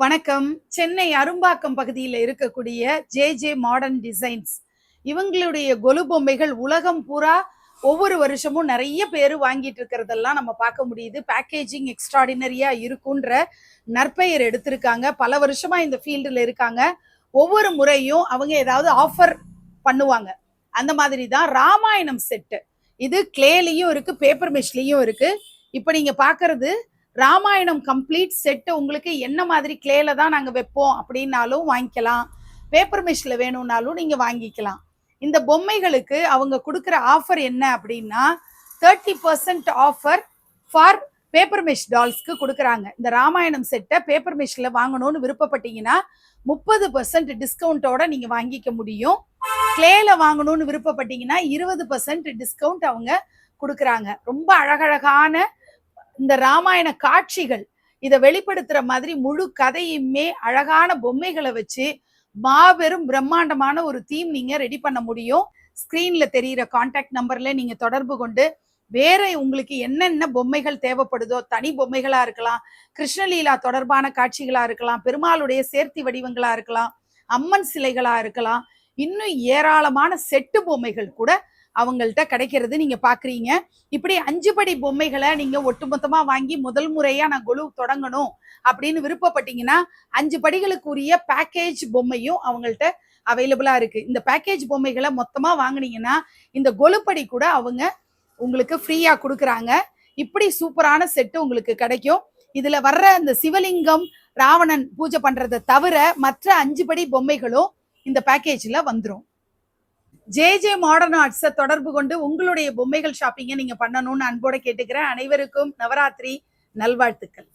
வணக்கம். சென்னை அரும்பாக்கம் பகுதியில் இருக்கக்கூடிய ஜே மாடர்ன் டிசைன்ஸ் இவங்களுடைய கொலு பொம்மைகள் உலகம் பூரா ஒவ்வொரு வருஷமும் நிறைய பேர் வாங்கிட்டு இருக்கிறதெல்லாம் நம்ம பார்க்க முடியுது. பேக்கேஜிங் எக்ஸ்ட்ராடினரியா இருக்குன்ற நற்பெயர் எடுத்திருக்காங்க. பல வருஷமா இந்த ஃபீல்டில் இருக்காங்க. ஒவ்வொரு முறையும் அவங்க ஏதாவது ஆஃபர் பண்ணுவாங்க. அந்த மாதிரி தான் ராமாயணம் செட்டு. இது கிளேலையும் இருக்கு, பேப்பர் மெஷ்லையும் இருக்கு. இப்போ நீங்க பாக்குறது ராமாயணம் கம்ப்ளீட் செட்டு. உங்களுக்கு என்ன மாதிரி கிளேல தான் நாங்கள் வைப்போம் அப்படின்னாலும் வாங்கிக்கலாம், பேப்பர் மெஷ்ல வேணும்னாலும் நீங்க வாங்கிக்கலாம். இந்த பொம்மைகளுக்கு அவங்க கொடுக்குற ஆஃபர் என்ன அப்படின்னா 30% ஆஃபர் ஃபார் பேப்பர் மெஷ் டால்ஸ்க்கு கொடுக்குறாங்க. இந்த ராமாயணம் செட்டை பேப்பர் மெஷ்ல வாங்கணும்னு விருப்பப்பட்டீங்கன்னா 30% டிஸ்கவுண்டோட நீங்க வாங்கிக்க முடியும். கிளேல வாங்கணும்னு விருப்பப்பட்டீங்கன்னா 20% டிஸ்கவுண்ட் அவங்க கொடுக்குறாங்க. ரொம்ப அழகழகான இந்த ராமாயண காட்சிகள் இதை வெளிப்படுத்துற மாதிரி முழு கதையுமே அழகான பொம்மைகளை வச்சு மாபெரும் பிரம்மாண்டமான ஒரு தீம் நீங்க ரெடி பண்ண முடியும். ஸ்கிரீன்ல தெரிகிற கான்டாக்ட் நம்பர்ல நீங்க தொடர்பு கொண்டு வேற உங்களுக்கு என்னென்ன பொம்மைகள் தேவைப்படுதோ, தனி பொம்மைகளா இருக்கலாம், கிருஷ்ணலீலா தொடர்பான காட்சிகளா இருக்கலாம், பெருமாளுடைய சேர்த்தி வடிவங்களா இருக்கலாம், அம்மன் சிலைகளா இருக்கலாம், இன்னும் ஏராளமான செட்டு பொம்மைகள் கூட அவங்கள்ட்ட கிடைக்கிறது நீங்க பாக்குறீங்க. இப்படி 5 படி பொம்மைகளை நீங்க ஒட்டுமொத்தமா வாங்கி முதல் முறையா நான் கொலு தொடங்கணும் அப்படின்னு விருப்பப்பட்டீங்கன்னா 5 படிகளுக்குரிய பேக்கேஜ் பொம்மையும் அவங்கள்ட்ட அவைலபிளா இருக்கு. இந்த பேக்கேஜ் பொம்மைகளை மொத்தமா வாங்கினீங்கன்னா இந்த கொலுப்படி கூட அவங்க உங்களுக்கு ஃப்ரீயா கொடுக்குறாங்க. இப்படி சூப்பரான செட்டு உங்களுக்கு கிடைக்கும். இதுல வர்ற இந்த சிவலிங்கம், ராவணன் பூஜை பண்றதை தவிர மற்ற 5 படி பொம்மைகளும் இந்த பேக்கேஜ்ல வந்துடும். ஜே மாடர்ன் ஆர்ட்ஸை தொடர்பு கொண்டு உங்களுடைய பொம்மைகள் ஷாப்பிங்கை நீங்க பண்ணணும்னு அன்போட கேட்டுக்கிறேன். அனைவருக்கும் நவராத்திரி நல்வாழ்த்துக்கள்.